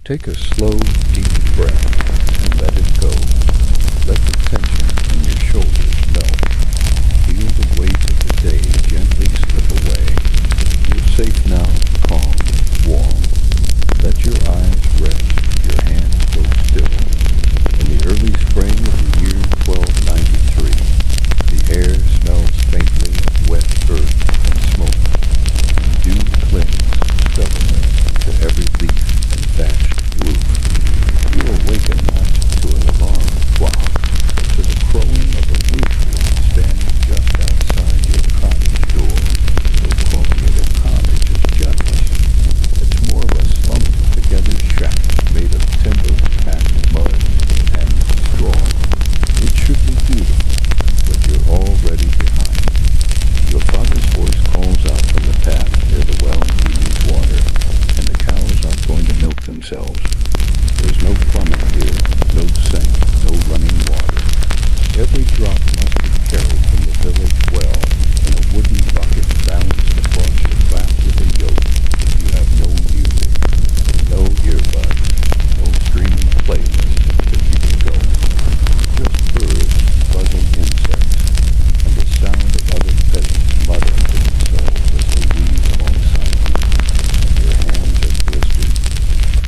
Take a slow, deep breath and let it go. Let the tension in your shoulders melt. Feel the weight of the day gently slip away. You're safe now, calm, warm. Let your eyes rest, your hands go still. In the early spring of the year 1293, the air smells faintly of wet earth and smoke. Dew clings stubbornly to every leaf and thatched roof. You awaken not to an alarm clock, but to the crowing of a rooster standing just outside your cottage door. Though calling it a cottage is generous. It's more of a slumped-together shack made of timber, packed mud, and straw. It should be beautiful, but you're already behind. Your father's voice calls out from the path near the well he needs water, and the cows aren't going to milk themselves. There's no plumbing here, no sink, no running water. Every drop must be carried from the village well in a wooden bucket balanced across your lap with a yoke. You have no music, no earbuds, no streaming playlist to keep you going. Just birds, buzzing insects, and the sound of other peasants muttering to themselves as they weave alongside you. Your hands are blistered.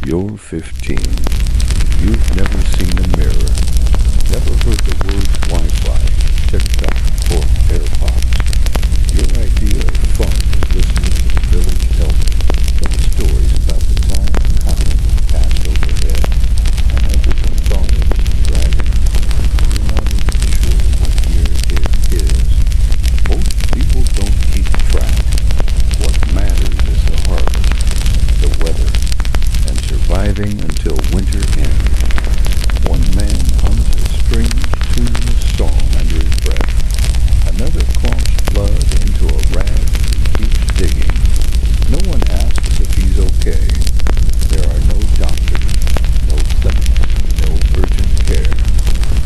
You're 15. You've never seen a mirror, never heard the words Wi-Fi, TikTok, or AirPods. Your idea of fun is listening to the village elder tell stories about the time a comet passed overhead, and everything thought it was a dragon. You're not even sure what year it is. Most people don't keep track. What matters is the harvest, the weather, and surviving until winter ends. One man hums a strange, tuneless song under his breath. Another coughs blood into a rag and keeps digging. No one asks if he's okay. There are no doctors, no clinics, no urgent care.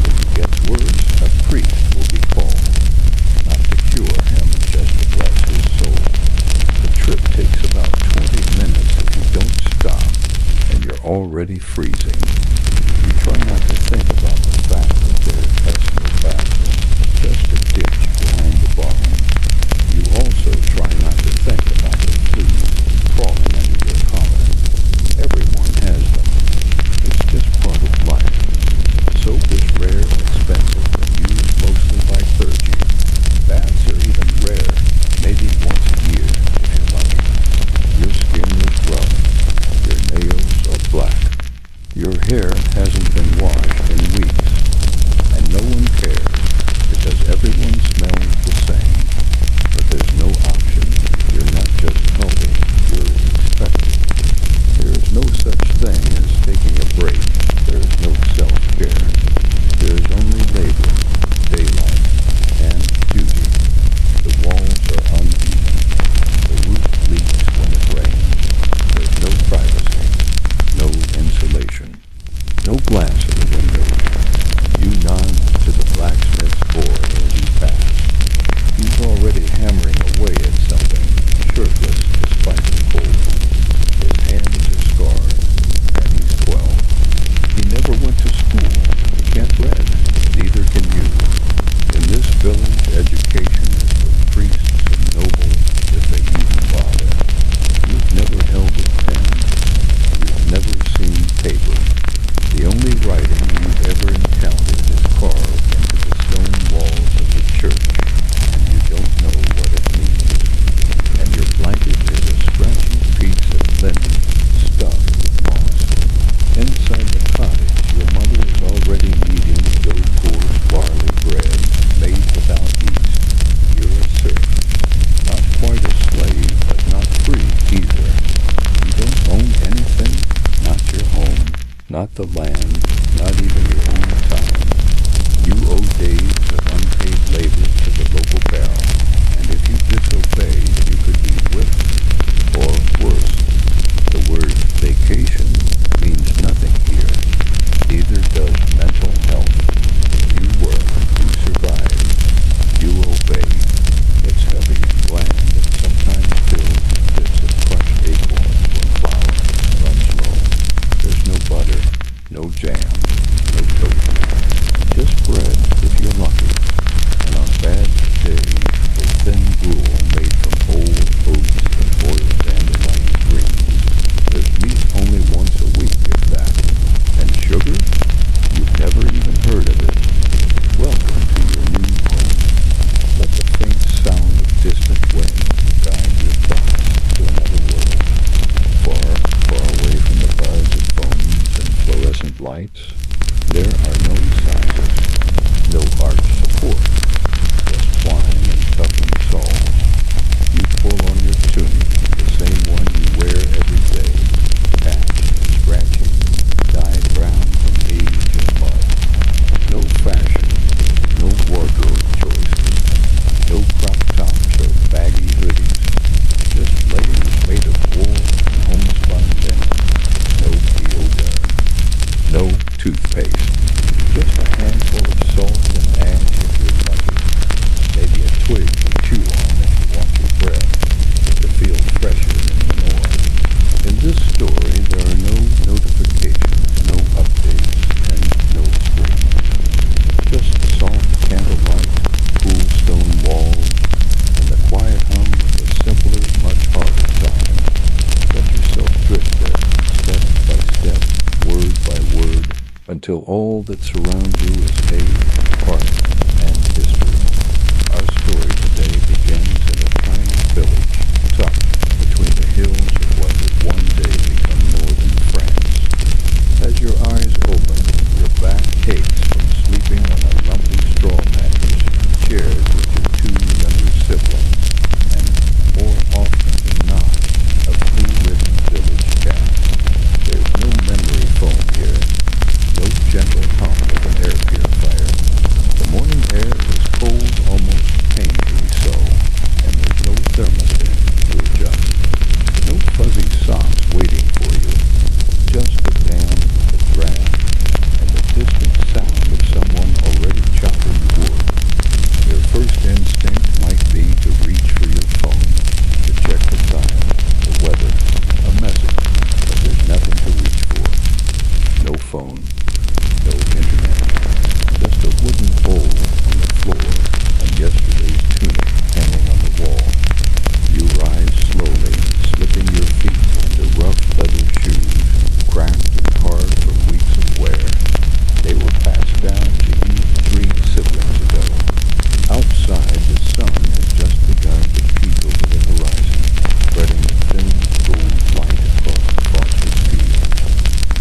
If he gets worse, a priest will be called. Not to cure him, just to bless his soul. The trip takes about 20 minutes if you don't stop, and you're already freezing. You try not to think about the fact that there has no bathroom, just a ditch behind the barn. You also try not to think about the fleas crawling under your collar. Everyone has them. It's just part of life. Soap is rare, expensive, and used mostly by clergy. Baths are even rare, maybe once a year, if you're lucky. Your skin is rough. Your nails are black. Your hair hasn't been washed in weeks. And no one cares, because everyone smells the same. But there's no option. You're not just healthy, you're expected. There is no such thing as taking a break. There is no self-care. There is only labor, daylight, and duty. The walls are uneven. The roof leaks when it rains. There's no privacy, no insulation, no glass in the windows. You nod to the blacksmith's boy as you pass. He's already hammering away at something, shirtless despite the cold. His hands are scarred, and he's 12. He never went to school. He can't read. Neither can you. In this village, education is for priests and nobles, if they even bother. You've never held a pen. You've never seen paper. The only writing you've ever encountered is carved into the stone walls of the church, and you don't know what it means. And your blanket is a scratchy piece of linen stuffed with moss. Inside the cottage, your mother is already kneading dough-coarse barley bread made without yeast. You're a serf. Not quite a slave, but not free either. You don't own anything, not your home, not the land, not even your own time. You owe days of unpaid labor to the local barrel, and if you disobey, you could be whipped, or worse. The word vacation means nothing here. Neither does mental health. You work, you survive, you obey. It's heavy and bland, and sometimes filled with bits of crushed acorns when flour runs low. There's no jam, no toast. Just bread if you're lucky, and on bad days, a thin gruel made from old oats and boiled dandelion greens. There's meat only once a week, if that. And sugar? You've never even heard of it. Welcome to your new home. Let the faint sound of distant wind guide your thoughts to another world. Far, far away from the buzz of phones and fluorescent lights, there are no sizes, no arch support, just twine and toughened soles. You pull on your tunic, the same one you wear every day, patched and scratchy, dyed brown from age and mud. No fashion, no wardrobe choices, no crop tops or baggy hoodies, just layers made of wool and homespun linen. No deodorant, no toothpaste, just a handful of salt and ash if you're lucky, maybe a twig to chew on if you want your breath to feel fresher than manure. In this story, there are no notifications, no updates, and no screens. Just soft candlelight, cool stone walls, and the quiet hum of a simpler, much harder time. Let yourself drift there, step by step, word by word, until all that surrounds you is hate, heart, and history. Our story today begins in a tiny village tucked between the hills of what would one day become northern France. As your eyes open, your back aches from sleeping on a lumpy straw mattress shared with your two younger siblings, and more often than not, a flea-ridden village cat. There's no memory foam here, no gentle hum of an air purifier. The morning air is cold, almost painfully so, and there's no thermostat to adjust. No fuzzy socks waiting for you, just the damp, the draft, and the distant sound of someone already chopping wood. Your first instinct might be to reach for your phone, to check the time, the weather, a message, but there's nothing to reach for. No phone, no internet, just a wooden bowl on the floor and yesterday's tunic hanging on the wall. You rise slowly, slipping your feet into rough leather shoes, cracked and hard from weeks of wear. They were passed down to you 3 siblings ago. Outside, the sun has just begun to peek over the horizon, spreading a thin gold light across the frosted fields.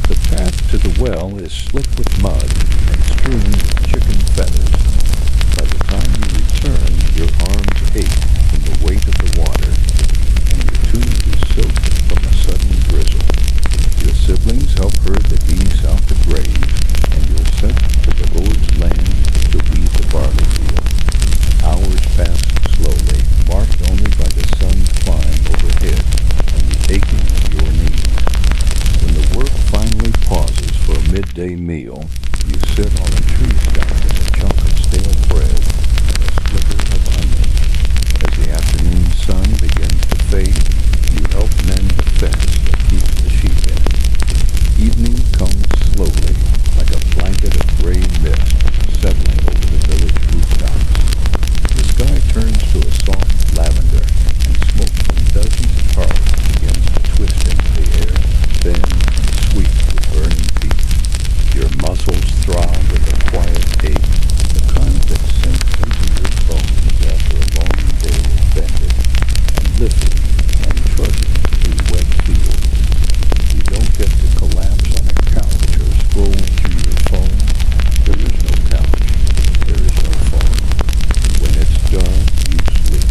The path to the well is slick with mud and strewn with chicken feathers. By the time you return, your arms ache from the weight of the water, and your tunic is soaked from a sudden drizzle. Your siblings help herd the geese out to graze, and you're sent to the Lord's land to weed the barley field. Hours pass slowly, marked only by the sun's climb overhead and the aching of your knees. When the work finally pauses for a midday meal, you sit on a tree stump with a chunk of stale bread and a sliver of onion. As the afternoon sun begins to fade, you help mend the fence that keeps the sheep in. Evening comes slowly, like a blanket of gray mist settling over the village rooftops. The sky turns to a soft lavender, and smoke from dozens of hearths begins to twist into the air, thin and sweet with burning peat. Your muscles throb with a quiet ache, the kind that sinks into your bones after a long day of bending and lifting and trudging through wet fields. You don't get to collapse on a couch or scroll through your phone. There is no couch. There is no phone. When it's dark, you sleep.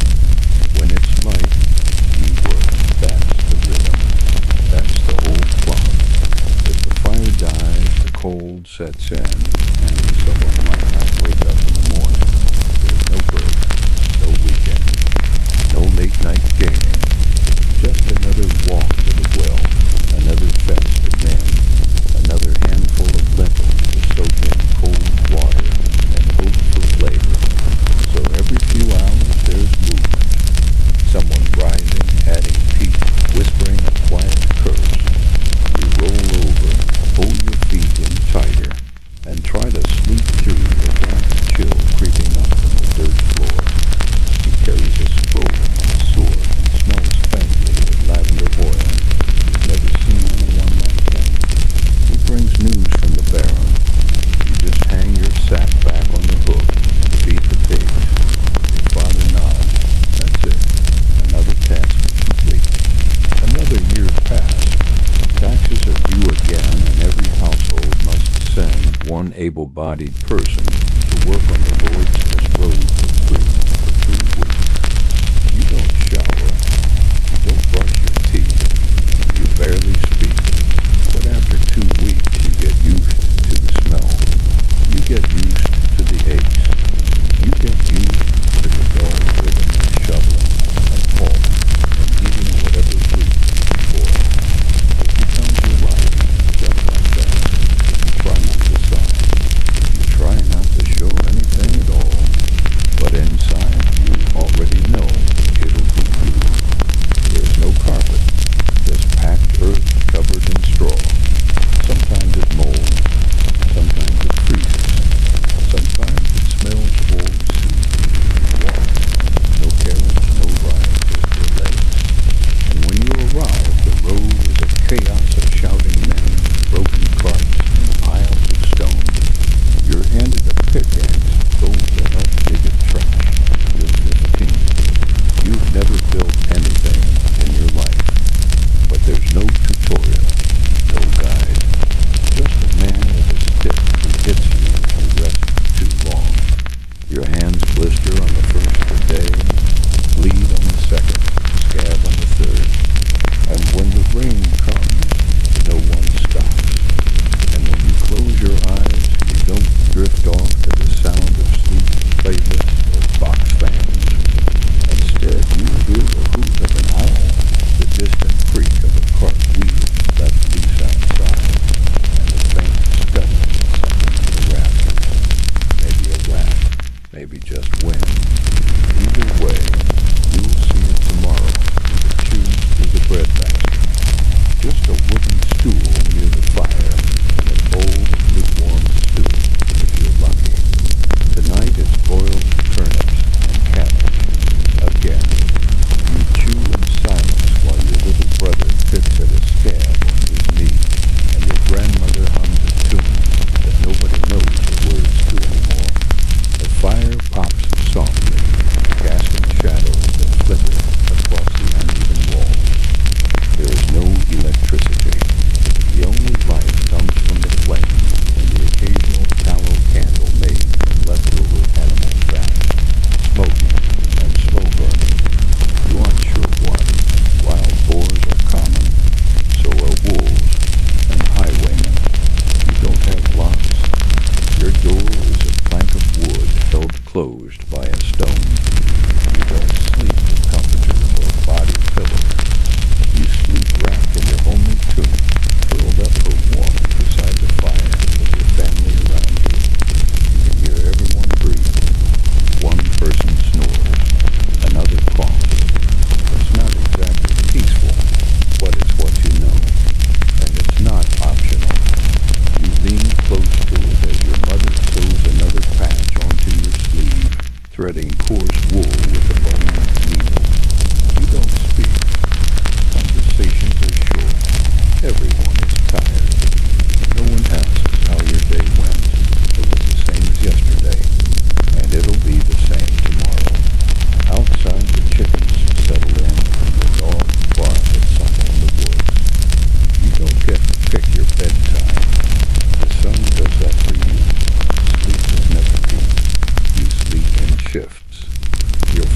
When it's light, you work. That's the rhythm. That's the whole clock. If the fire dies, the cold sets in, and someone might not wake up in the morning. There's no break, no weekend, no late-night gaming. Just another walk to the well, another fence to mend, another handful of lentils to soak in cold water and hope for flavor. So every few hours there's movement. Someone rising, adding peat, whispering a quiet curse. You roll over, pull your feet in tight, one able-bodied person to work on the Lord's road for free for 3 weeks. You don't shower, you don't brush your teeth, you barely speak, but after 2 weeks you get used to the smell, you get used to the aches, you get used to the dull rhythm of shoveling and hauling and eating whatever food you boil. It becomes your life, just like that. Try not to sigh. You try not to show anything at all, but inside you already know it'll be you. There's no carpet, just packed earth covered in straw. Sometimes it molds, sometimes it freezes, sometimes it smells of old soup. Walk, no carriage, no ride, just your legs. And when you arrive, the road is a chaos of shouting men, broken carts, and piles of stone. You're handed a pickaxe told to help dig a trench. You're 15. You've never built anything in your life. But there's no tutorial, no guide. Just a man with a stick who hits you if you rest too long. Your hands blister on the first day, bleed on the second, scab on the third. And when the rain comes, no one stops. And when you close your eyes, you don't drift off to the sound of sleep playlists or box fans. Instead, you hear the hoot of an owl, the distant creak of a cart wheel left loose outside, and the faint scuttling of something in the rafters. Maybe a rat, maybe just wind. Either way, you'll see it tomorrow when you choose through the breadbasket. Just a wooden stool near the fire and a bowl of lukewarm stew, if you're lucky. Tonight it's boiled turnips and cabbage. Again, you chew in silence while your little brother picks at a scab on his knee, and your grandmother hums a tune that nobody knows the words to anymore. The fire pops softly, casting shadows that flicker across the uneven walls. There is no electricity. The only light comes from the flame and the occasional tallow candle made from leftover animal fat, smoking and slow burning. You aren't sure why. Wild boars are common, so are wolves and highwaymen. You don't have locks. Your door is a plank of wood held closed by a stone. You don't sleep with comforters or body pillows. You sleep wrapped in your only tunic, curled up for warmth beside the fire with your family around you. You can hear everyone breathe. One person snores, another coughs. It's not exactly peaceful, but it's what you know. And it's not optional. You lean close to it as your mother sews another patch onto your sleeve, threading coarse wool with a bone needle. You don't speak. Conversations are short. Everyone is tired. No one asks how your day went. It was the same as yesterday, and it'll be the same tomorrow. Outside, the chickens settle in, and the dogs bark at something in the woods. You don't get to pick your bedtime. The sun does that for you. Sleep is never deep. You sleep in shifts. Your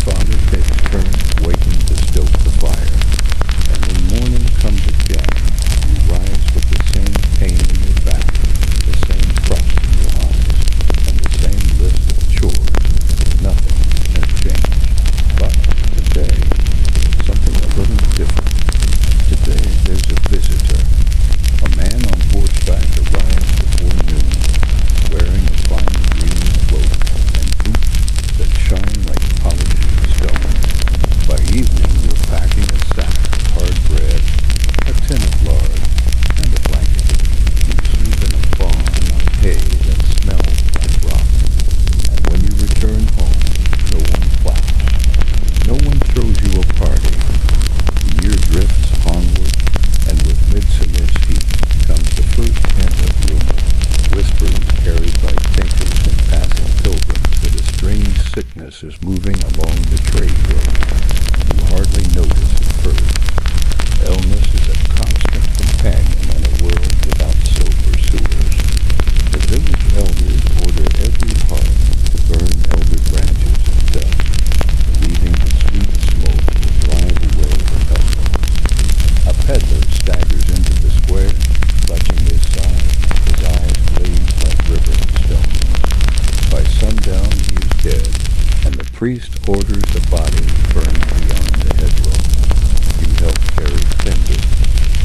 priest orders the body burned beyond the hedgerow. You help carry tinder,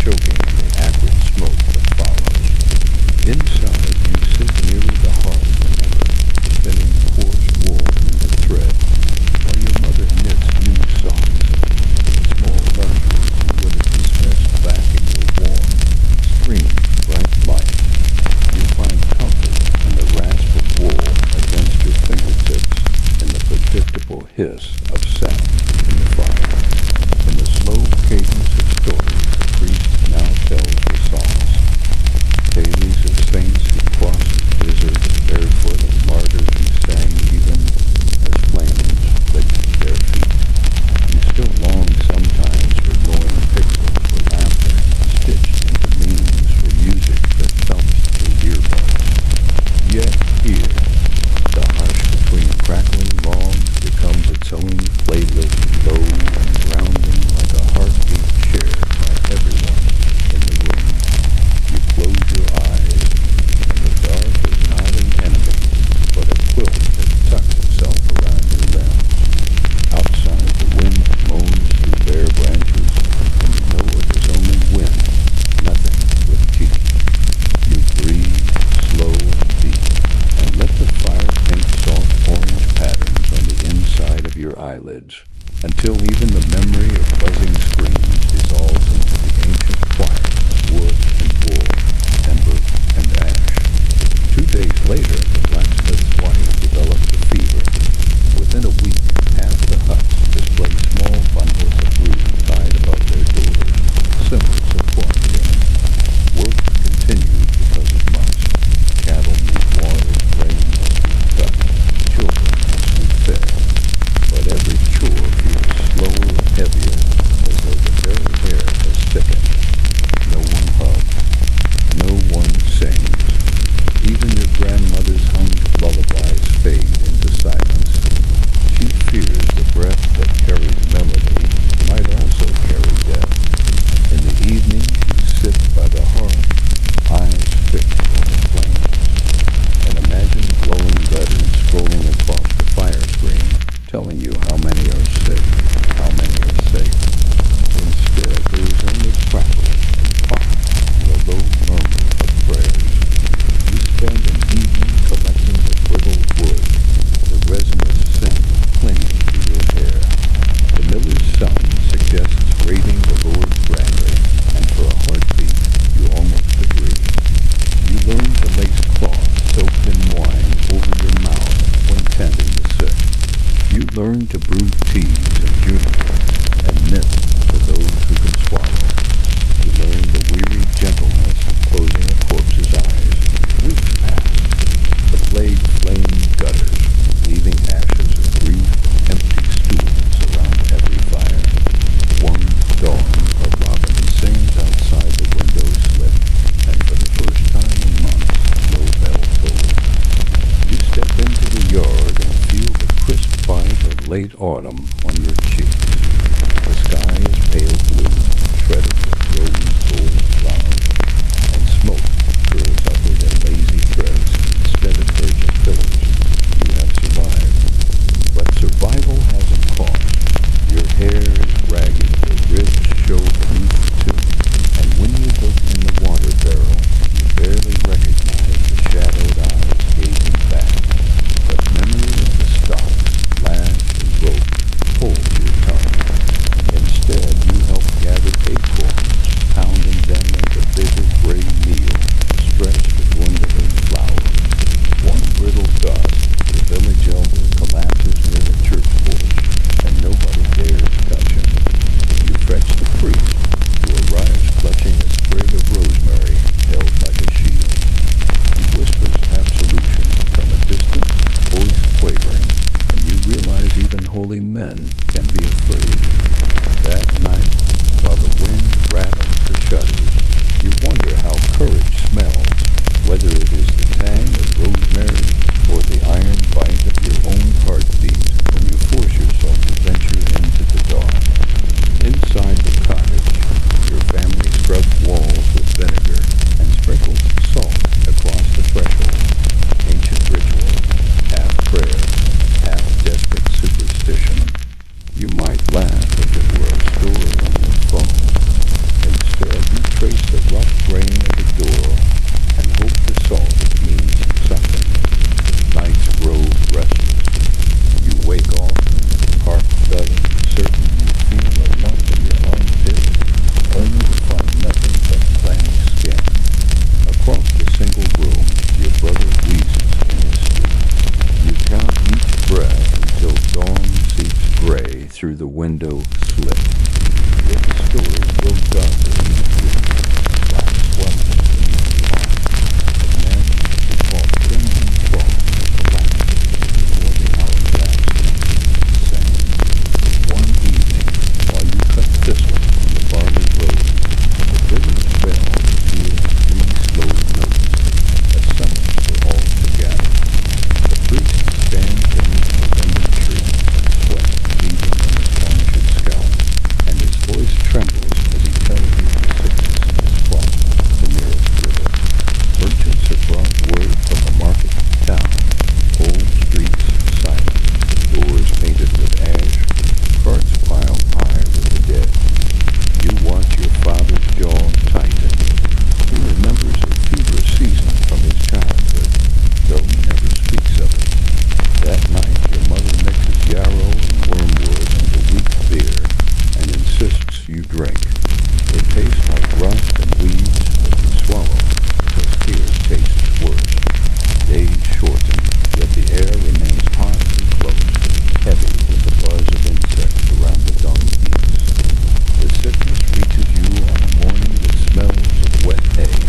choking in the acrid smoke that follows. Inside, you sit near the hearth whenever, spinning coarse wool into thread, while your mother knits new socks. Small luxuries you would have dismissed back in your warm, stream-bright life. You find comfort in the rasp of wool against your fingertips and the predictable hiss of sap in the fire. In the slow cadence of stories, the priest now tells the psalms. Tales of saints who crossed deserts barefoot and martyrs who sang even as flames licked their feet. You still long sometimes for glowing pixels for laughter, stitched into meanings for music that thumps through earbuds. Yet here, the hush between crackling logs becomes its own playlist, low and grounding like a heartbeat shared by everyone in the room. You close your eyes, and the dark is not an enemy, but a quilt that tucks itself around your limbs. Outside, the wind moans through bare branches, and you know it is only wind, nothing with teeth. You breathe slow and deep, and let the fire paint soft orange patterns on the inside of your eyelids, until even the memory of buzzing screams dissolves into the ancient quiet of wood and wool, ember and ash. 2 days later, the blacksmith's wife develops a fever. Within a week, half the huts display small bundles of roof tied above their doors, symbols of quarantine. Work continues because it must. Cattle need water, grain must be cut, children must be fed. But every chore feels slower and heavier, as though the very air has thickened. No one hugs. No one sings. Even your grandmother's hummed lullabies fade into silence. She fears the breath that carries melody might also carry death. In the evening, you sit by the hearth, eyes fixed on the flames, and imagine glowing letters scrolling across the fire screen, telling you how many are sick, how many are safe. Instead, there is only crackle and pop and a low murmur of prayers. You spend an evening collecting the brittle wood, the resinous scent clinging to your hair. The miller's son suggests raiding the Lord's granary, and for a heartbeat, you almost agree. You learn to lace cloth soaked in wine over your mouth when tending the sick. You learn to brew teas of juniper and knit for those who can swallow. You learn the weary gentleness of closing a corpse's eyes. Weeks pass. The plague flamed gutters, leaving ashes of grief and empty stools around every fire. One dawn, a robin sings outside the window slit, and for the first time in months, no bell tolls. You step into the yard and feel the crisp bite of late autumn on your cheeks. The sky is pale blue, shredded with rose gold clouds, and smoke curls upward in lazy threads instead of urgent pillars. You have survived. But survival has a cost. Your hair is ragged, the ribs show beneath the tunic, and when you look in the water barrel, you barely recognize the shadowed eyes gazing back. But memory of the stocks, lash, and rope holds your single room, your brother wheezes in his sleep. You count each breath until dawn seeps gray through the window slit. Yet the story goes darker each week. Black swelling beneath the lawn. Of men who fought crimson frost collapsing before the hourglass sang. One evening, while you cut thistles on the barley road, the village bell pealed 3 slow notes, a summons for all to gather. The priest stands beneath the linden tree, sweat beading on his varnished scalp, and his voice trembles as he tells you the sickness has crossed the nearest river. Merchants have brought word from the market town, old streets silent, doors painted with ash, carts piled high with the dead. You watch your father's jaw tighten. He remembers a fever season from his childhood, though he never speaks of it. That night your mother mixes yarrow and wormwood into weak beer and insists you drink. It tastes like rust and weeds, but you swallow, because fear tastes worse. Days shorten, yet the air remains hot and close, heavy with the buzz of insects around the dung heaps. The sickness reaches you on a morning that smells of wet hay.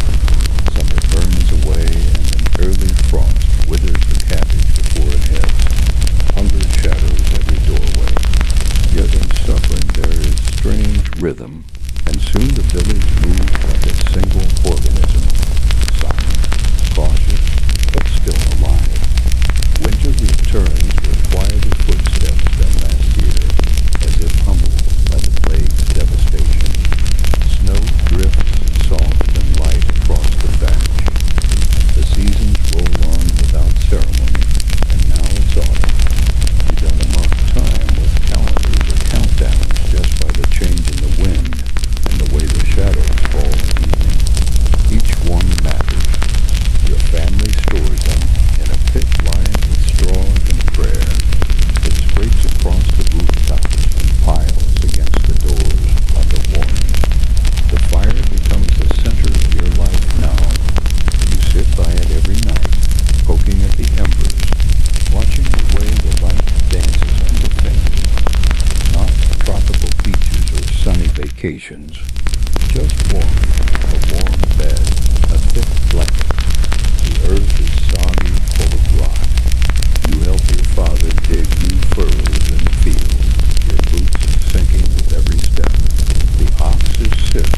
Summer burns away, and an early frost withers the cabbage before it heads. Hunger shadows every doorway. Yet in suffering there is strange rhythm, and soon the village moves like a single organism, silent, cautious, but still alive. Winter returns with quieter footsteps than last year, as if humbled by the plague's devastation. Snow drifts soft and light across the thatch. The seasons roll on without ceremony, and now it's autumn. You don't mark time with calendars or countdowns just by the change in the wind and the way the shadows fall at evening. Each one matters. Your family stores them in a pit lined with straws and prayer. It scrapes across the rooftops and piles against the doors like a warning. The fire becomes the center of your life now. You sit by it every night, poking at the embers, watching the way the light dances on your fingers. Not tropical beaches or sunny vacations. Just warmth, a warm bed, a thick blanket. The earth is soggy, full of rot. You help your father dig new furrows in the field, your boots sinking with every step. The ox is sick.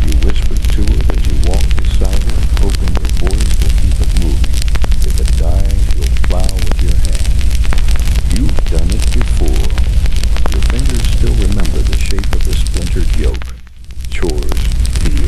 You whisper to it as you walk beside it, hoping your voice will keep it moving. If it dies, you'll plow with your hands. You've done it before. Your fingers still remember the shape of the splintered yoke. Chores, feed,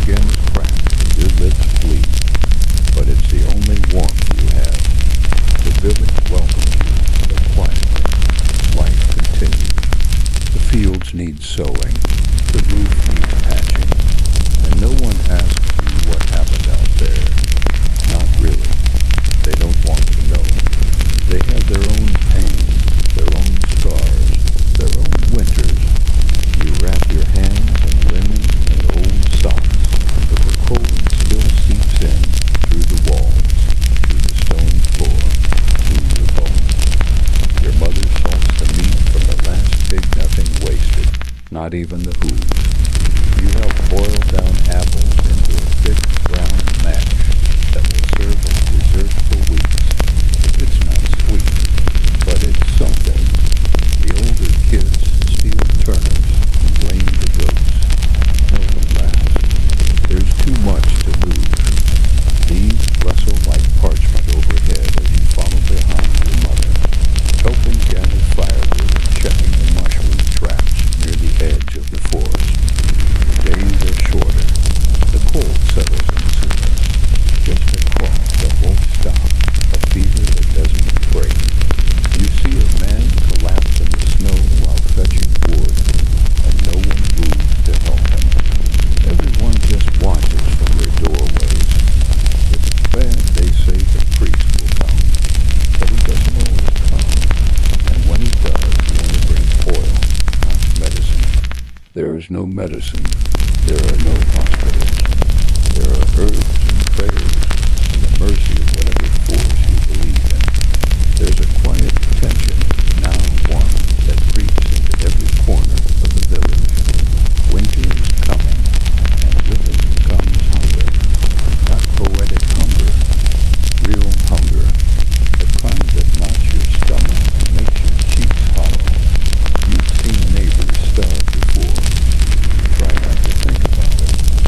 skin's cracked and your lips bleed, but it's the only warmth you have. The village welcomes you, but quietly. Life continues. The fields need sowing, the roof needs patching, and no one asks you what happened out there. Not really. They don't want to know. They have their own pain, their own scars, their own winters. You wrap your hands in linen and old socks, but the cold still seeps in through the walls, through the stone floor, through your bones. Your mother salts the meat from the last pig nothing wasted, not even the hooves. You help boil down apples into a thick brown mash that will serve as dessert for weeks. It's not sweet, but it's something. The older kids steal turnips and blame the goats. No one laughs. There's too much to lose. These rustle like parchment overhead as you follow behind your mother, helping gather firewood and checking the mushroom traps near the edge of the forest. The days are shorter. The cold settles in sooner. Just a cough that won't stop, a fever that doesn't break. You see a man collapse in the snow while fetching wood, and no one moves to help him. Everyone just watches from their doorways. If it's bad, they say the priest will come, but he doesn't always come. And when he does, he only brings oil, not medicine. There is no medicine. There are no hospitals. There are herbs and prayers and the mercy of whatever force you believe in. There's a quiet tension, now one, that creeps into every corner of the village. Winter is coming, and with it comes hunger. Not poetic hunger, real hunger. The kind that knots your stomach and makes your cheeks hollow. You've seen neighbors starve before. Try not to think about it.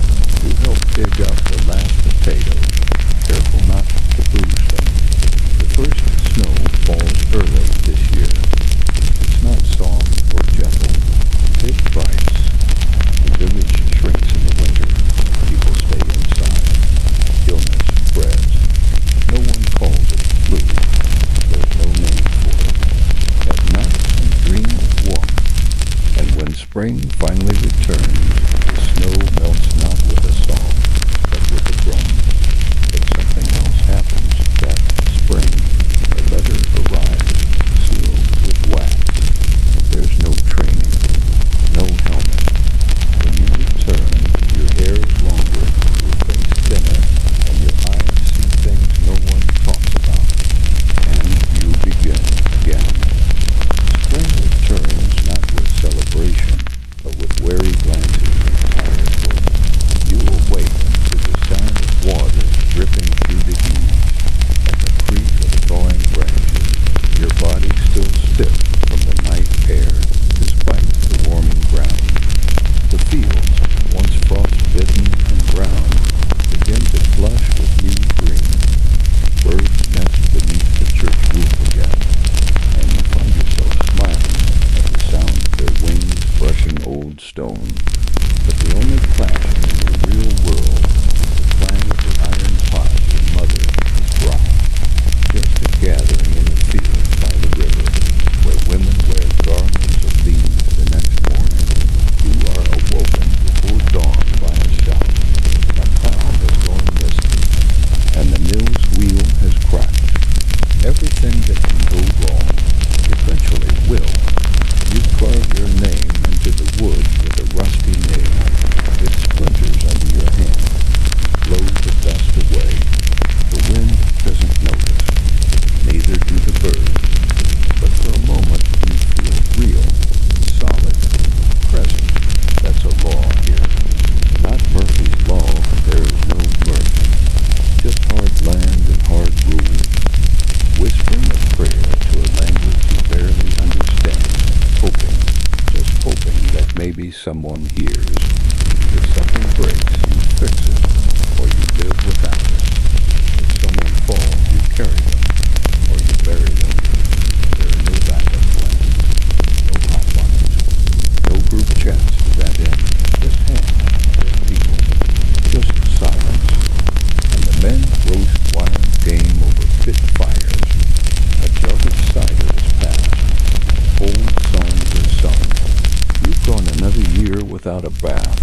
without a bath.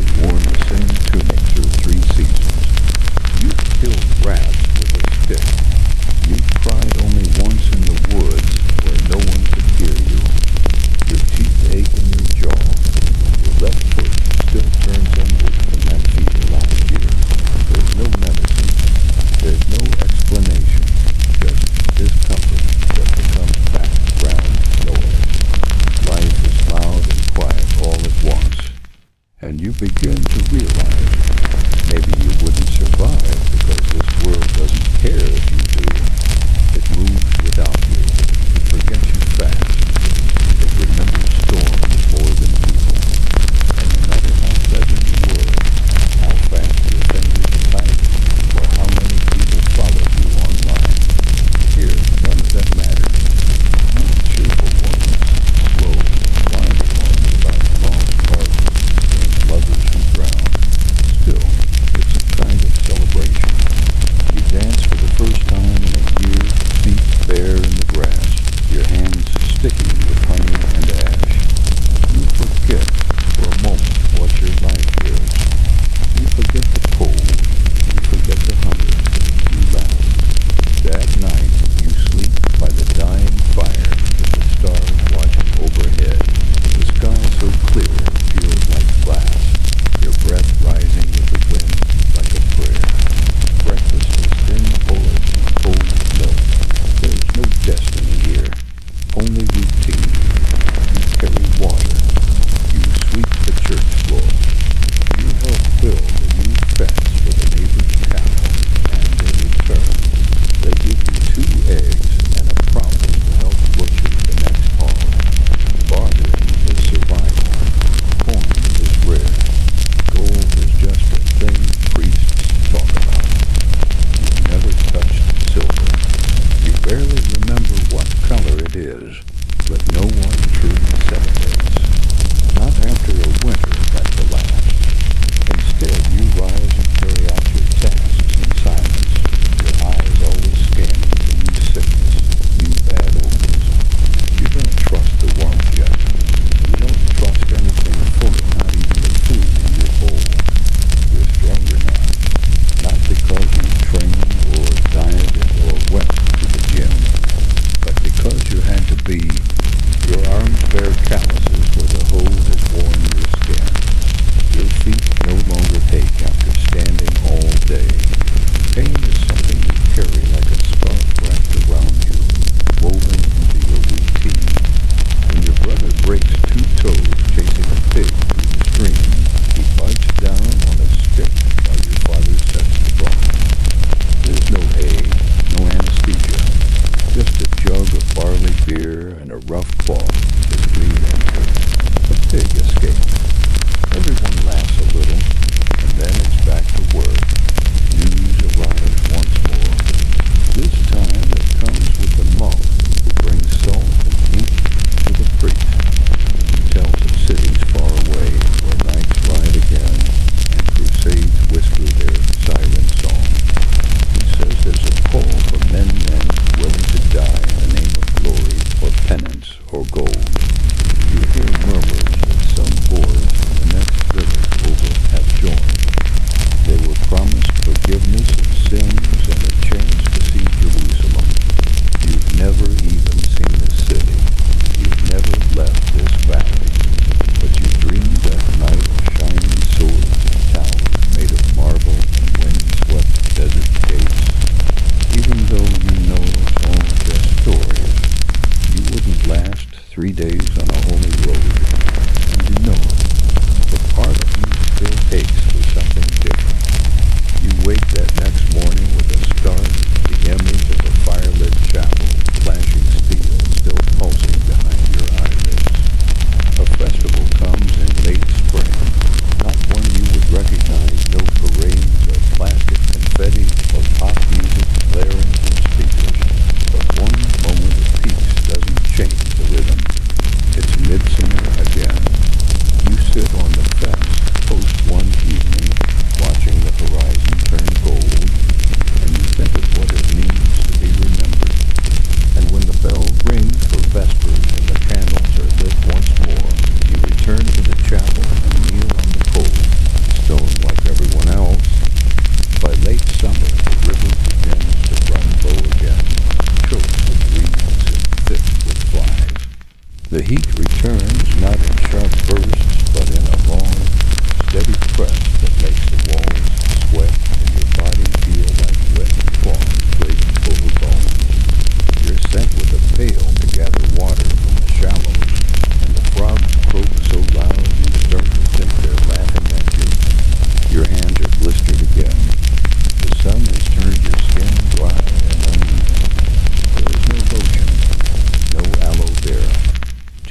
You've worn the same tunic through 3 seasons. You've killed rats with a stick. You've cried only once in the woods where no one could hear you. Your teeth ache in your jaw. Your left foot still turns inward from that fever last year. There's no medicine. There's no explanation. Just discomfort that becomes background noise. Life is loud and quiet all at once.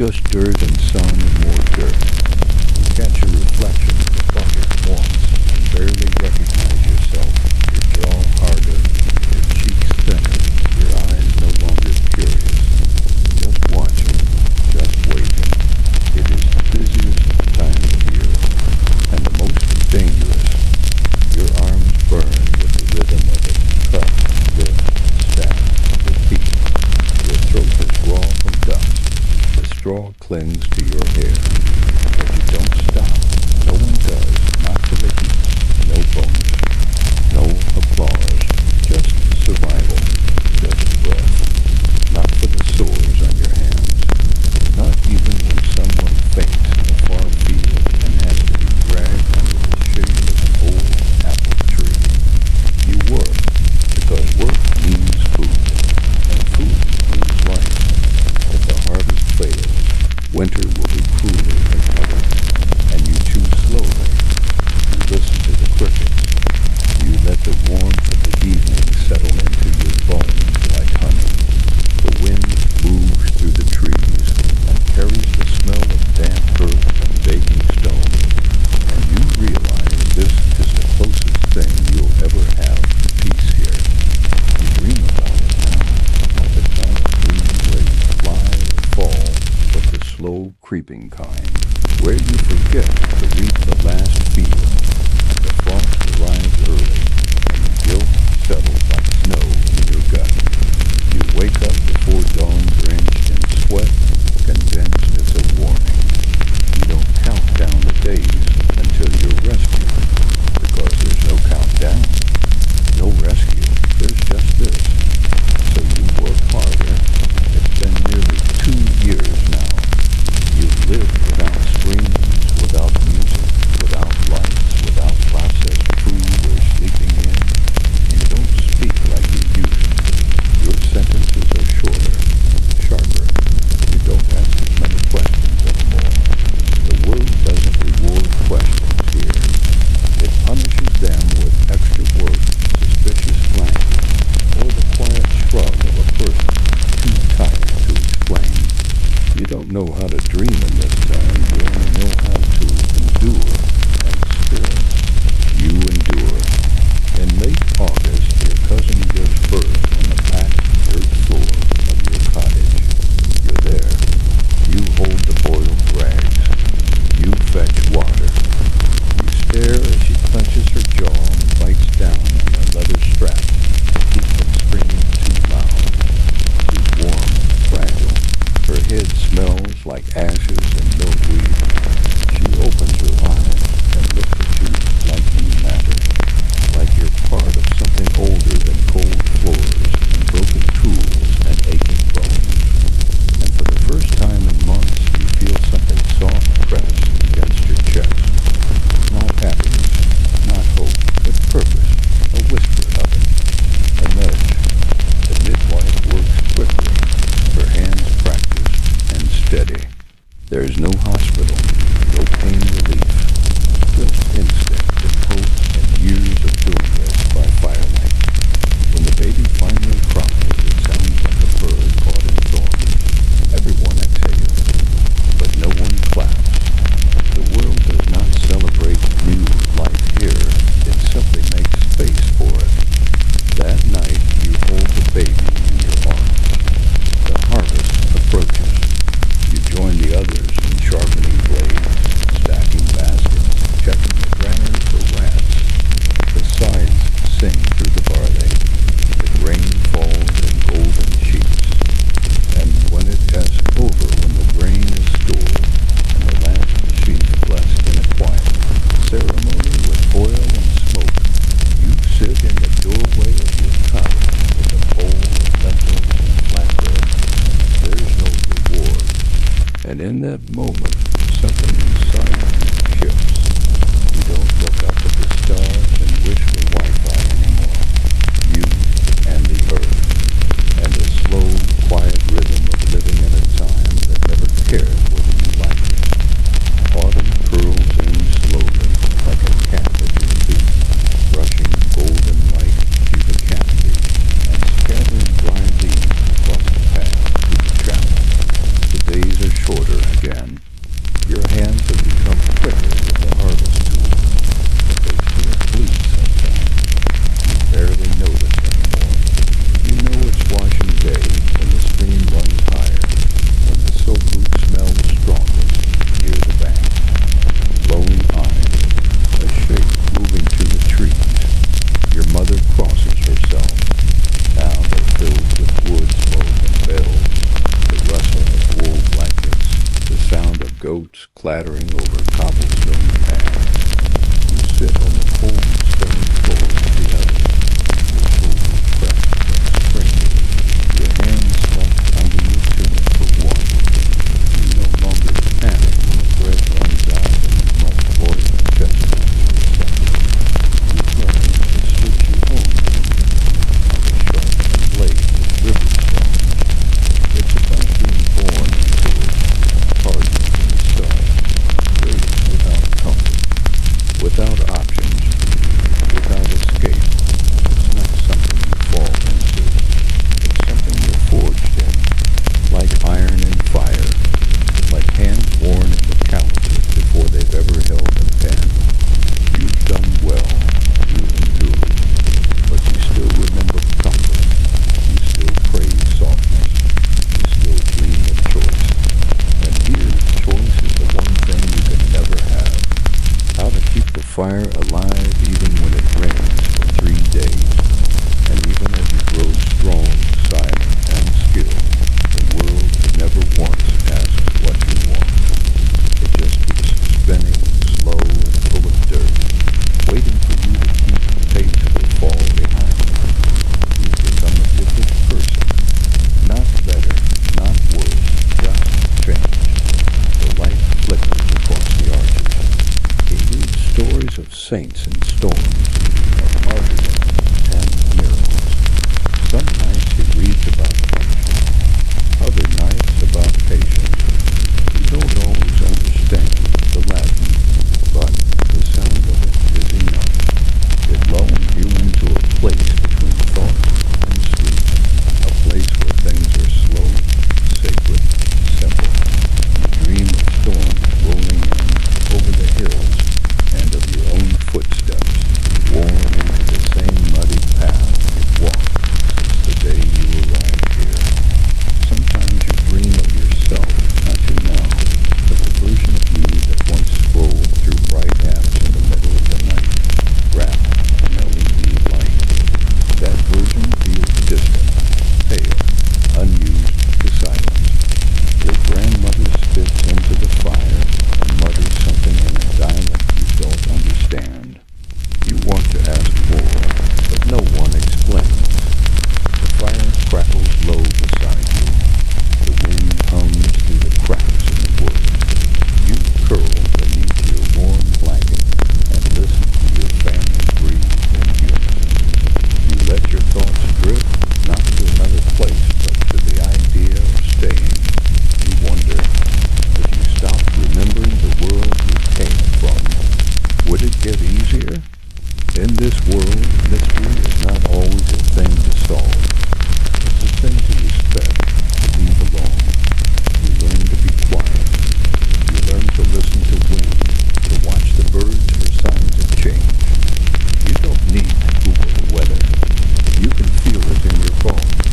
Just dirt and sun and more dirt. You catch your reflection in the bucket once and barely recognize yourself. Your jaw harder, your cheeks thinner, your eyes no longer curious. Just watching, just waiting. It is the busiest time of year, and the most dangerous. Your arms burn with the rhythm of it. Cut, lift, stab, repeat. Your throat is raw from dust. The straw clings to your hair. But you don't stop. No one does. Not for the heat. No bonus. No applause. Just survival. Just breath. Not for the sores on your hands. Not even when someone faints in a far field and has to be dragged under the shade of an old apple tree. You work because work means food, and food means life. If the harvest fails, winter will be cooler than ever, and you chew slowly. You listen to the crickets. You let the warmth of the evening settle into your bones like honey. The wind moves through the trees and carries the smell of damp earth and baking stone, and you realize this is the closest thing you'll ever have to peace here. You dream about it now, not the kind of dream where you fly or fall, but the slow creeping kind, where you forget to reap the last field, and the frost arrives early, and the guilt settles like snow in your gut. You wake up before dawn drenched in sweat, condensed as a warning. You don't count down the days until you're rescued, because there's no countdown, no rescue, there's just this. So you work harder. It's been nearly 2 years now. You've lived without screens, without music, without lights, without processed food or sleeping in. You don't speak like you used to. Your sentences are shorter, sharper. You don't ask as many questions anymore. The world doesn't reward questions here. It punishes them with extra work, suspicious glances, or the quiet shrug of a person too tired to explain. You don't know how to dream in this time. You only know how to endure, and still, you endure. In late August, your cousin gives birth on the packed dirt floor of your cottage. You're there. You hold the boiled rags. You fetch water. You stare as she clenches her jaw and bites down on the leather strap to keep from screaming too loud. She's warm, fragile. Her head smells like ashes and milkweed. She opens her eyes and looks at you like you matter, like you're part of something older than cold floors and broken tools and aching bones. And for the first time in months, you feel something soft press against your chest. Not happiness, not hope, but purpose, a whisper of it, a nudge. The midwife works quickly, her hands practiced and steady. There's no hospital, no pain relief, just instinct and hope and years of doing this by firelight. When the baby finally cries, it sounds like a bird caught in thorns. Everyone exhales, but no one claps. The world does not celebrate new life here. It simply makes space for it. That night, you hold the baby in your arms. The harvest approaches. You join the others in sharpening blades, stacking baskets, checking the granary for rats. The sides sing through the barley. The grain falls in golden sheets. And when it is over, when the grain is stored, and the last sheaf blessed in a quiet ceremony with oil and smoke, you sit in the doorway of your cottage with a bowl of lentils and flatbread. There's no reward. And in that moment, something inside you shifts. You don't look up at the stars and wish for Wi-Fi anymore. You and the earth, and the slow, quiet rhythm of living in a time that never cared whether you liked it. Autumn curls in slowly, like a cat at your feet, brushing golden light through the canopy, and scattering dry leaves across the path to the chapel. The days are shorter clattering over cobblestone paths. You sit on the cold stone floor of the oven, your shoulders pressed against springboard, your hands tucked under your tunic for warmth. You no longer panic when the bread runs out and you must boil the chestnut for supper. You've learned to switch your own like a sharpened blade with river stones. It's about being born into it, hardened from the start, raised without comfort, without options, without escape. It's not something you fall into. It's something you're forged in, like iron and fire, like hands worn into calluses before they've ever held a pen. You've done well, you endured, but you still remember comfort. You still crave softness. You still dream of choice. And here, choice is the one thing you can never have. How to keep the fire alive even when it rains for 3 days. And even as you grow strong, silent, and skilled, the world never once asks what you want. It just keeps spinning, slow and full of dirt, waiting for you to keep pace or fall behind. You've become a different person. Not better, not worse, just changed. The light flickers across the arches. He reads stories of saints in storms, of martyrdom and miracles. Some nights he reads about punishment, other nights about patience. You don't always understand the Latin, but the sound of it is enough. It lulls you into a place between thought and sleep, a place where things are slow, sacred, simple. You dream of storms rolling in over the hills and of your own footsteps, worn into the same muddy path you've walked since the day you arrived here. Sometimes you dream of yourself, not you now, but the version of you that once scrolled through bright apps in the middle of the night, wrapped in LED light. That version feels distant, pale, unused to silence. Your grandmother spits into the fire and mutters something in a dialect you don't understand. You want to ask more, but no one explains. The fire crackles low beside you. The wind hums through the cracks in the wood. You curl beneath your warm blanket and listen to your family breathe in unison. You let your thoughts drift, not to another place, but to the idea of staying. You wonder, if you stopped remembering the world you came from, would it get easier? In this world, mystery is not always a thing to solve. It's a thing to respect, to leave alone. You learn to be quiet. You learn to listen to wind, to watch the birds for signs of change. You don't need to Google the weather. You can feel it in your bones.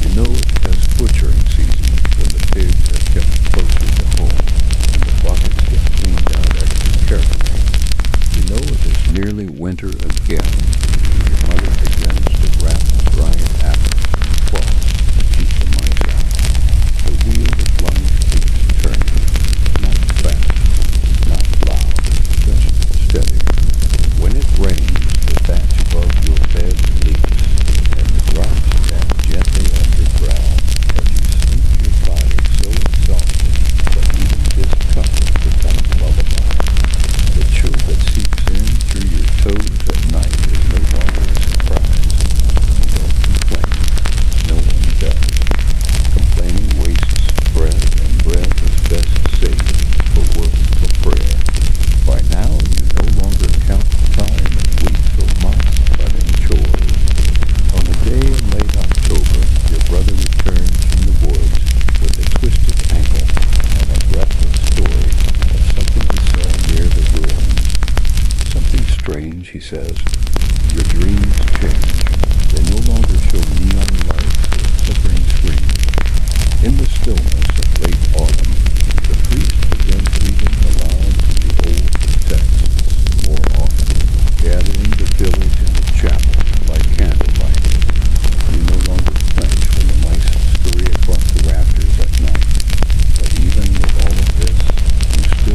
You know it as butchering season when the pigs are kept closer to home and the buckets get cleaned out extra carefully. You know it is nearly winter again when your mother begins to wrap dried apples in cloth to keep the mice out. The wheel of life keeps turning, not fast, not loud, just steady. When it rains, the thatch above your bed leaks, and the drops tap gently on your brow as you sleep your body so exhausted that even discomfort becomes lullaby. The chill that seeps in through your toes at night is no longer a surprise. You don't complain. No one does. Complaining wastes breath, and breath is best saved for work or prayer. By now, you no longer count time in weeks or months, but in chores. On a day in late October, your brother returns from the woods with a twisted ankle and a breathless story of something he saw near the ruins. Something strange, he says. Your dreams change. They no longer show neon lights or flickering screens. In the stillness of late autumn, the priest begins reading aloud from the old texts more often, gathering the village in the chapel by candlelight. You no longer flinch when the mice scurry across the rafters at night. But even with all of this, you still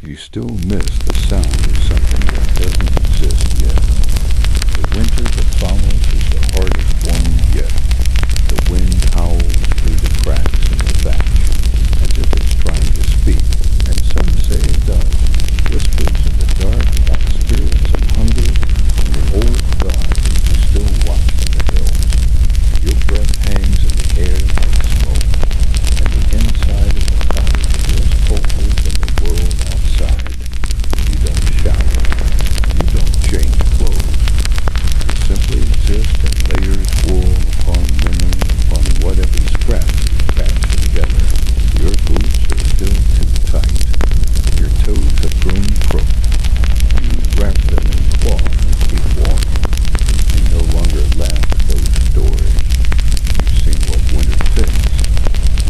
you still miss the sound of something that doesn't exist yet. The winter that follows is the hardest one yet. The wind howls through the cracks in the thatch, as if it's trying to speak, and some say it does. Whispers in the dark about spirits and hunger and the old gods who still watch from the hills. Your breath hangs in the air like smoke, and the inside of the cottage feels colder than the world outside. You don't shower. You don't change clothes. You simply exist in layers wool upon linen upon whatever scraps you patch together. Your boots are still too tight. Your toes have grown crooked. You wrap them in cloth and keep walking. You no longer laugh at those stories. You've seen what winter takes.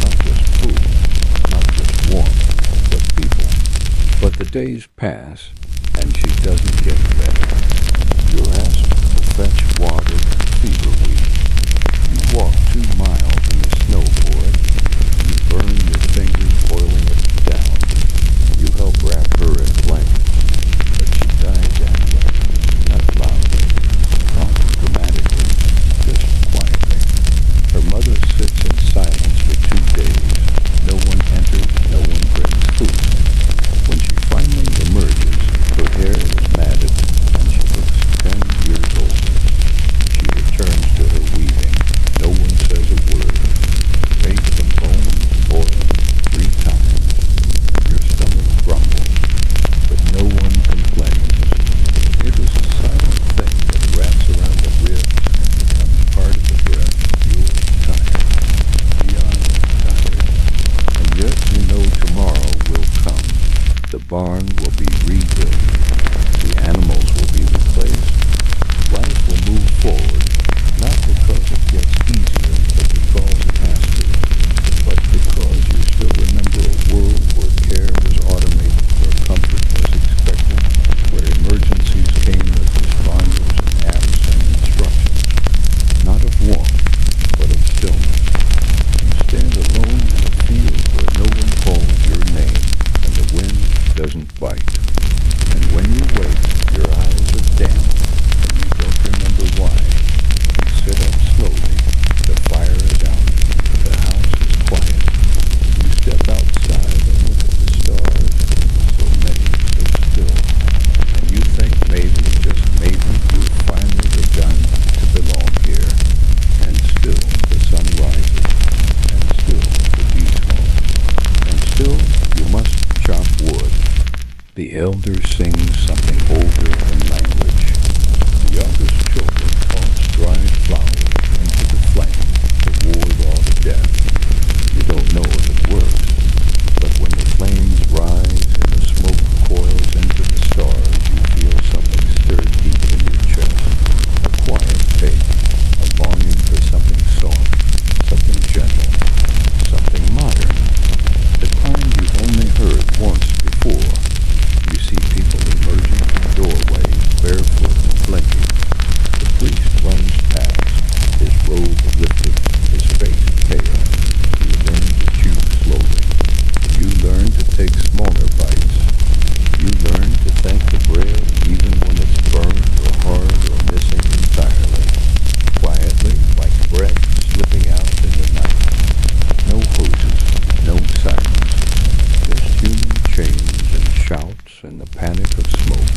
Not just food, not just warmth, but people. But the days pass, and she doesn't get better. You're asked to fetch water and fever weed. You walk 2 miles in the snow for it. You burn your fingers boiling it down. You help wrap her in blankets, but she dies anyway. Not loudly, not dramatically, just quietly. Her mother sits in silence for 2 days. No one enters, no one brings food. When she finally emerges, her hair is matted, and she looks 10 years older. She returns to her weaving. No one says a word. Made from bone, boiled 3 times. Your stomach grumbles, but no one complains. It is a silent thing that wraps around the ribs and becomes part of the breath. You're tired, beyond tired, and yet you know tomorrow will come. The barn will be rebuilt. The animals will be replaced. Life will move forward, not because it gets easier, but because it has to. But because you still remember a world where care was automated, where comfort was expected, where emergencies came with responders and apps and instructions. Not of warmth, but of stillness. You stand alone in a field where no one calls your name, and the wind doesn't bite. And when you wake, your eyes are damp, and you don't remember why. You sit up slowly. The fire is out. The house is quiet. You step outside and look at the stars. So many stood still. And you think maybe, just maybe, you've finally begun to belong here. And still the sun rises. And still the bees hum. And still you must chop wood. The elder sings something older in language. The youngest children toss dried flowers into the flame to ward off death. You don't know if it works, but when the flames rise and the smoke coils into the stars, you feel something stir deep in your chest. A quiet ache, a longing for something soft, something gentle, something modern. The kind you've only heard once before. You see people emerging from doorways, barefoot and blinking. The priest runs past, his robe lifted, his face pale. You learn to chew slowly. You learn to take smaller bites. You learn to thank the bread even when it's burned or hard or missing entirely. Quietly, like breath slipping out in the night. No hoses, no sirens. Just human change and shouts and the panic of smoke.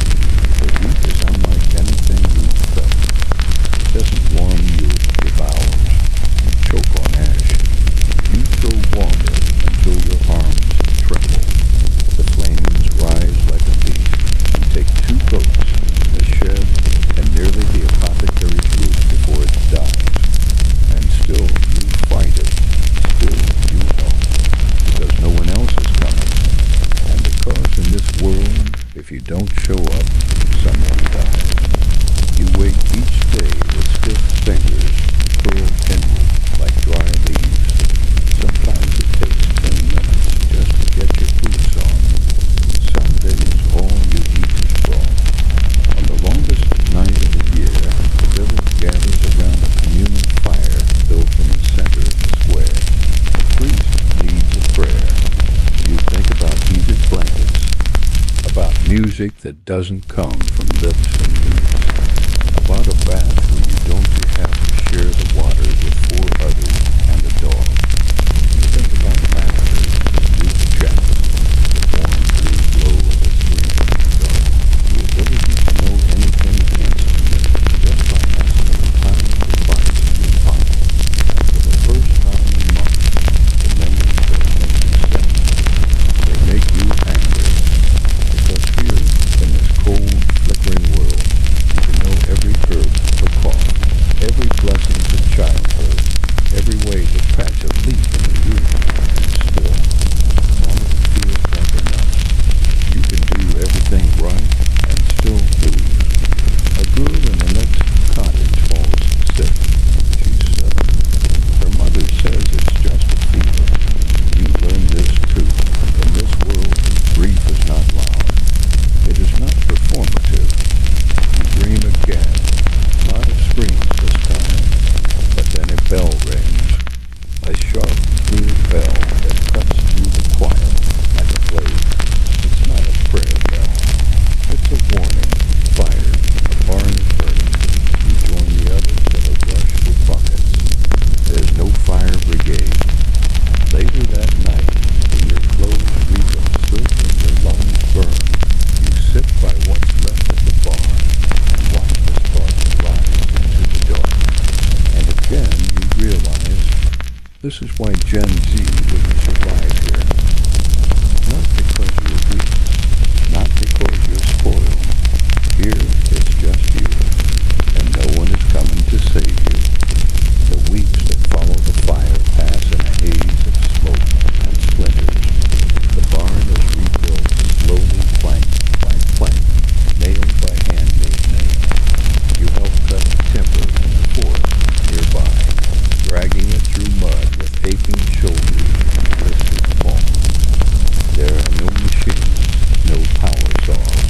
The heat is unlike anything you've felt. It doesn't warm you, it devours. You choke on ash. You throw water until your arms tremble. The flames rise like a beast and take 2 goats, a shed, and nearly the apothecary's roof before it dies. And still you fight it. Still you help. Because no one else is coming. And because in this world, if you don't show up, someone dies. You wait each day with stiff fingers curled inward like dry leaves. Sometimes it takes 10 minutes just to get your boots on. Some days all you eat is broth. On the longest night of the year, the village gathers around a communal fire built in the center of the square. The priest leads a prayer. You think about heated blankets. music that doesn't come from lips and leaves. About a bath where you don't have to share the water with four others and a dog. You think about laughter, deep chats, the warm blue glow of the stream, the ability to know anything instantly just by asking the time to find a new bottle. For the first time in months, the memories don't make you sad. They make you angry. Because here, in this cold, flickering world, you can know every herb for cough, every blessing for childhood, every way to patch a leak in the roof, and still, none of it feels like enough. You can do everything right and still lose. A girl in the next cottage falls sick. She's 7. Her mother says it's just a fever. You learn this too. In this world, grief is not loud. It is not performative. You dream again, not of screams this time, but then a bell rings. A sharp, clear bell that cuts through the quiet like a blade. It's not a prayer bell. It's a warning. Fire. A barn is burning. You join the others at a rush with buckets. There's no fire brigade. Later that night, when your clothes reek of soot and your lungs burn, you sit by what's left at the bar and watch the sparks rise into the dark. And again you realize this is why Gen Z wouldn't survive here. Not because you're weak, not because you're spoiled. Here it's just you, and no one is coming to save you. The weeks that follow the fire pass in a haze of smoke and splinters. The barn is rebuilt slowly, plank by plank, nail by handmade nail. You help cut timber in the forest nearby, dragging it through mud with aching shoulders and blistered palms. There are no machines, no power saws,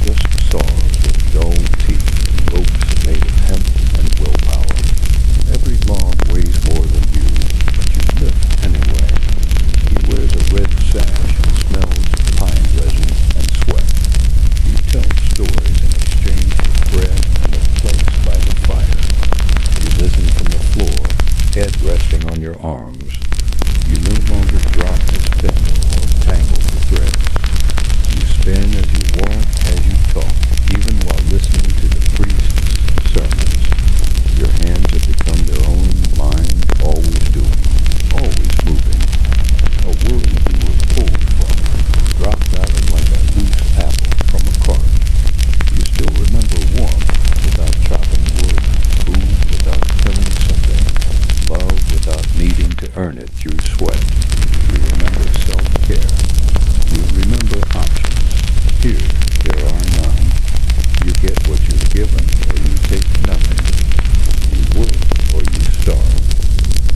just saws with dull teeth and ropes made of hemp and willpower. Every log weighs more than you, but you lift anyway. He wears a red sash and smells of pine resin and sweat. You tell stories in exchange for bread and a place by the fire. You listen from the floor, head resting on your arms. You no longer drop the spindle or tangle the threads. You spin as you walk, as you talk, even while listening to the priest's sermons. Your hands have become their own mind, always doing, always moving. A world you were pulled from, dropped out of like a loose apple from a cart. You still remember warmth without chopping wood, food without killing something, love without needing to earn it through sweat. You remember self-care. You remember options. Here, there are none. You get what you're given, or you take nothing. You work, or you starve.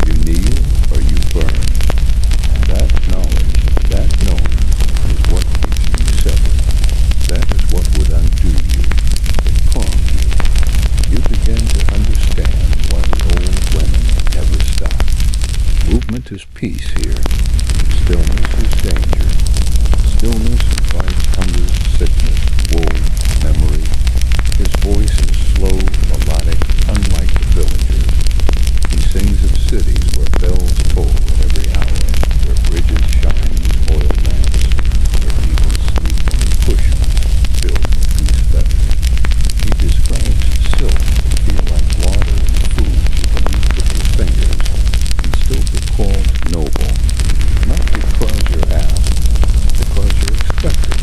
You kneel, or you burn. And that knowledge, that knowing, is what keeps you separate. That is what would undo you. It calms you. You begin to understand why the old women never stop. Movement is peace here. Stillness is danger. Stillness invites hunger, sickness, woe, memory. His voice is slow, melodic, unlike the villagers. He sings of cities where bells toll at every hour, where bridges shine with oil lamps, where people sleep on cushions filled with goose feathers. He describes silk that feel like water and food you can eat with your fingers and still be called noble. Not because you're asked, because you're expected.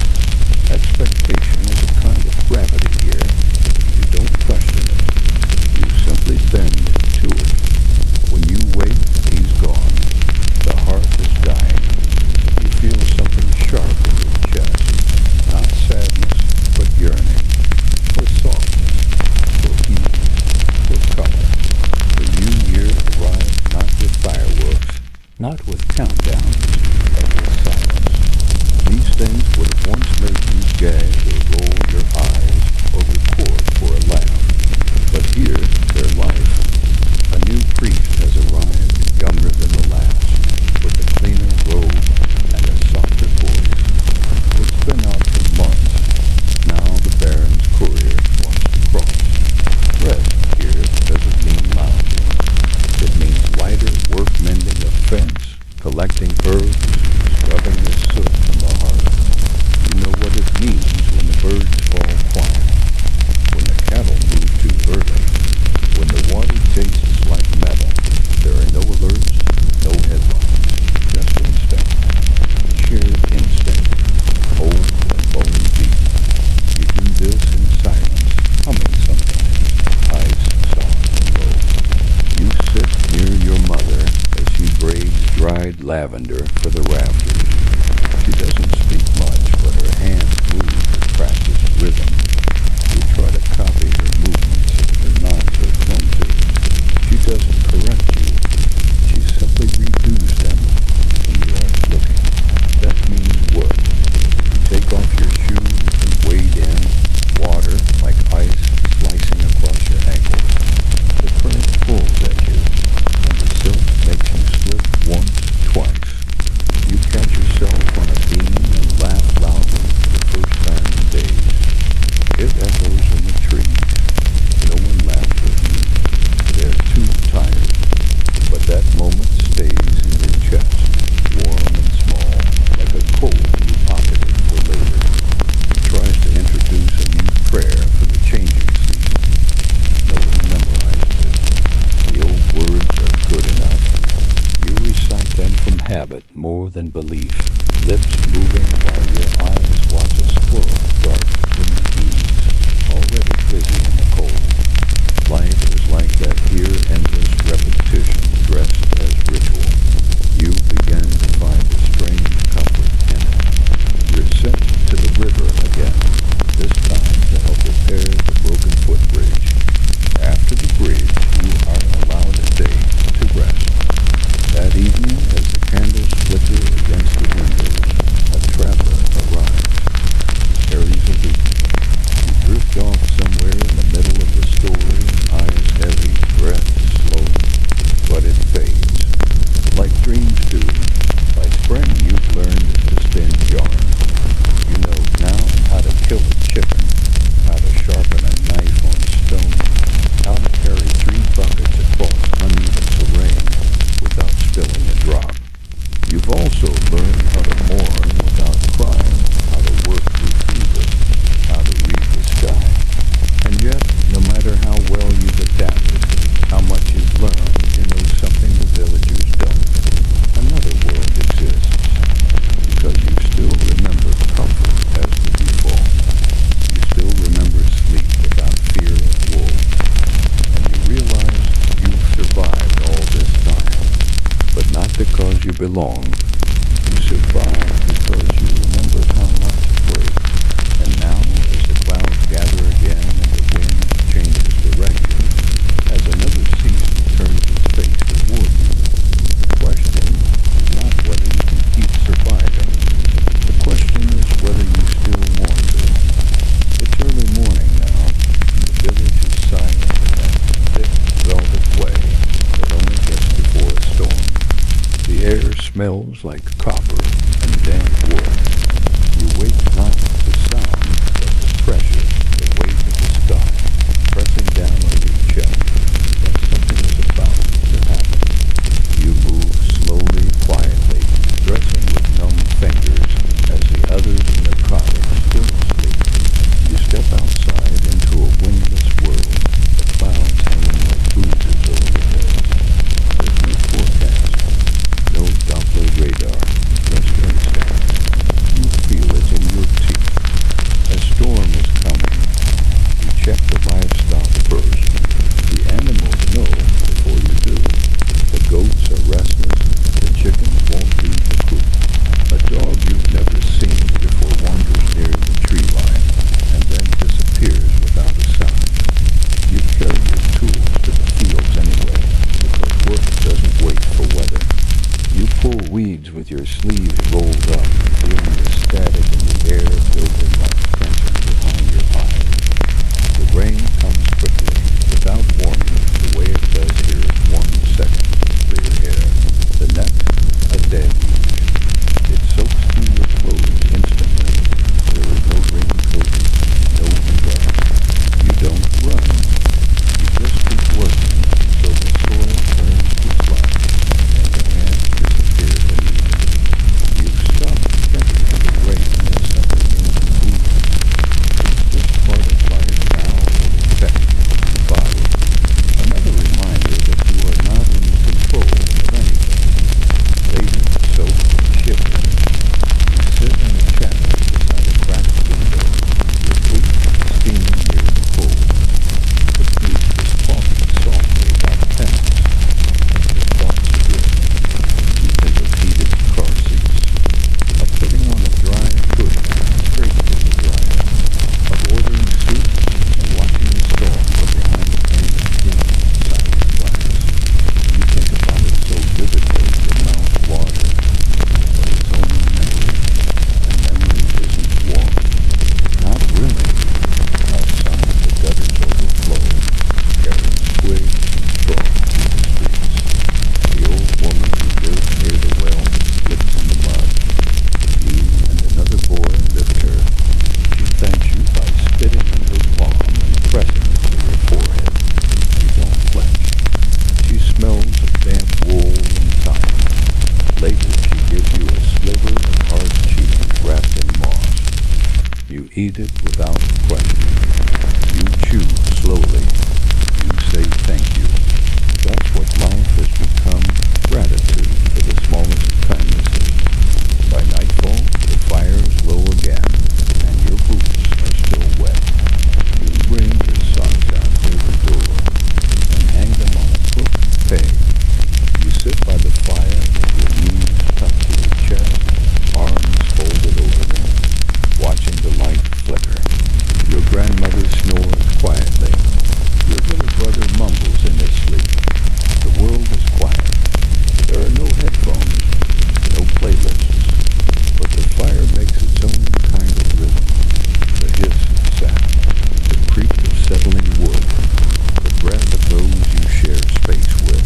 lavender for the rafters. She doesn't speak much, but her hands move with practiced rhythm. You try to copy her movements, her nods are clumsy. She doesn't correct you. She simply redoes them when you aren't looking. That means work. You take off your shoes and wade in, water like ice slicing across your ankles. The current pulls at you, and the silk makes you slip once, twice. You catch yourself on a beam and laugh loudly for the first time in days. It echoes in the trees. No one laughs with you. They're too tired. But that moment stays in your chest, warm and small, like a cold you pocketed for later. He tries to introduce a new prayer for the changing season. No one memorizes it. The old words are good enough. You recite them from habit more than belief, lips moving while your eyes watch a squirrel dart between the eaves, already busy in the cold. Life is like that here endless repetition dressed as ritual. You begin to find a strange comfort in it. You're sent to the river again, this time to help repair the broken footbridge. After the bridge, you are allowed a day to rest. That evening, as the candles flicker against the windows, a traveler arrives. He carries a lute. You drift off somewhere in the middle of the story, eyes heavy, breath slow, but it fades. Like dreams do, by spring you've learned to spin yarn. You know now how to kill a chicken, how to sharpen a knife on stone, how to carry 3 buckets across uneven terrain without spilling a drop. You've also learned how to mourn without crying, how to work through fever, how to read the sky. And yet, no matter how well you've adapted, how much you've learned, you know something the villagers don't. Another world exists, because you still remember comfort as the default. You still remember sleep without fear of wolves. And you realize you've survived all this time, but not because you belong. You survive because you remember how not to break. And now, as the clouds gather again and the wind changes direction, as another season turns its face toward you, the question is not whether you can keep surviving. The question is whether you still want to. It's early morning now, and the village is silent in that thick velvet way that only gets before a storm. The air smells like copper and damp wood. You wake not to sound, but to pressure, the weight of the sky, pressing down on your chest, that something is about to happen. You move slowly, quietly, dressing with numb fingers, as the others in the cottage still sleep. You step outside into a windless world, the clouds hanging like bruises over the hills. There's no forecast, no Doppler radar, no it without question. You chew slowly. You say thank you. That's what life has become, gratitude for the smallest of kindnesses. By nightfall, the fire is low again, and your boots are still wet. You bring your socks out near the door, and hang them on a crook peg. You sit by the fire with your knees tucked to your chest, arms folded over them, watching the light flicker. Your grandmother snores quietly. Your little brother mumbles in his sleep. The world is quiet. There are no headphones, no playlists, but the fire makes its own kind of rhythm. The hiss of sap, the creak of settling wood, the breath of those you share space with.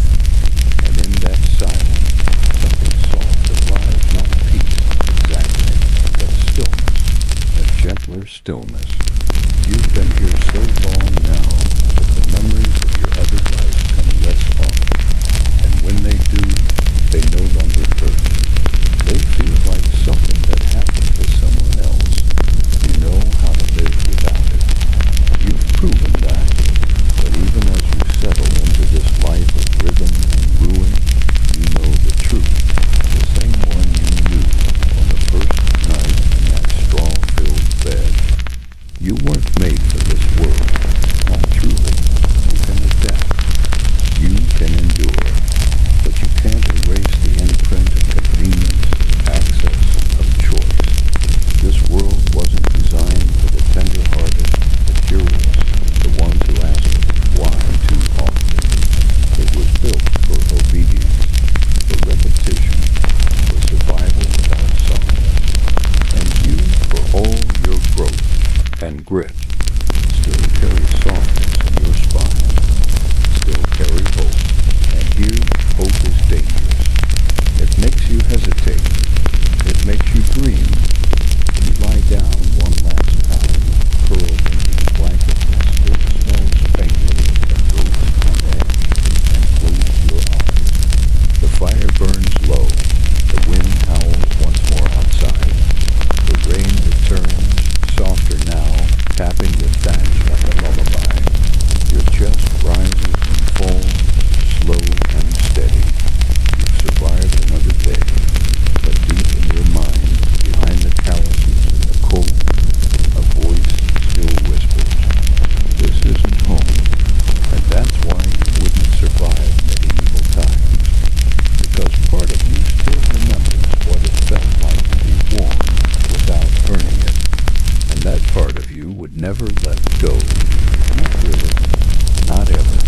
And in that silence, something soft arrives, not peace, exactly, but stillness, a gentler stillness. You've been here so long now that the memories of your other life come less often, and when they do, they no longer hurt. They feel like something that happened to someone else. You know how to live without it. You've proven that, but even as you settle into this life of rhythm and ruin, you know the truth, the same one you knew on the first night in that straw-filled bed. You weren't made for this world, not truly. You can adapt. You can endure. But you can't erase the imprint of convenience, access, of choice. This world wasn't designed for the tender-hearted, the curious, the ones who ask why too often. It was built for obedience, for repetition, for survival without softness. And you, for all your growth and grit, still carry softness in your spine, still carry hope. And here, hope is dangerous. It makes you hesitate. It makes you dream. You lie down one last time, curled into the blanket that still smells faintly of goats on edge, and close your eyes. The fire burns low. The wind howls once more outside. The rain returns, softer now, tapping the thatch like a lullaby. Your chest rises and falls, slow and steady. You've survived another day, but deep in your mind, behind the calluses and the cold, a voice still whispers, "This isn't home." And that's why you wouldn't survive medieval times, because part of you still remembers what it felt like to be warm without earning it. And that part of you would never let go. Not really. Not ever.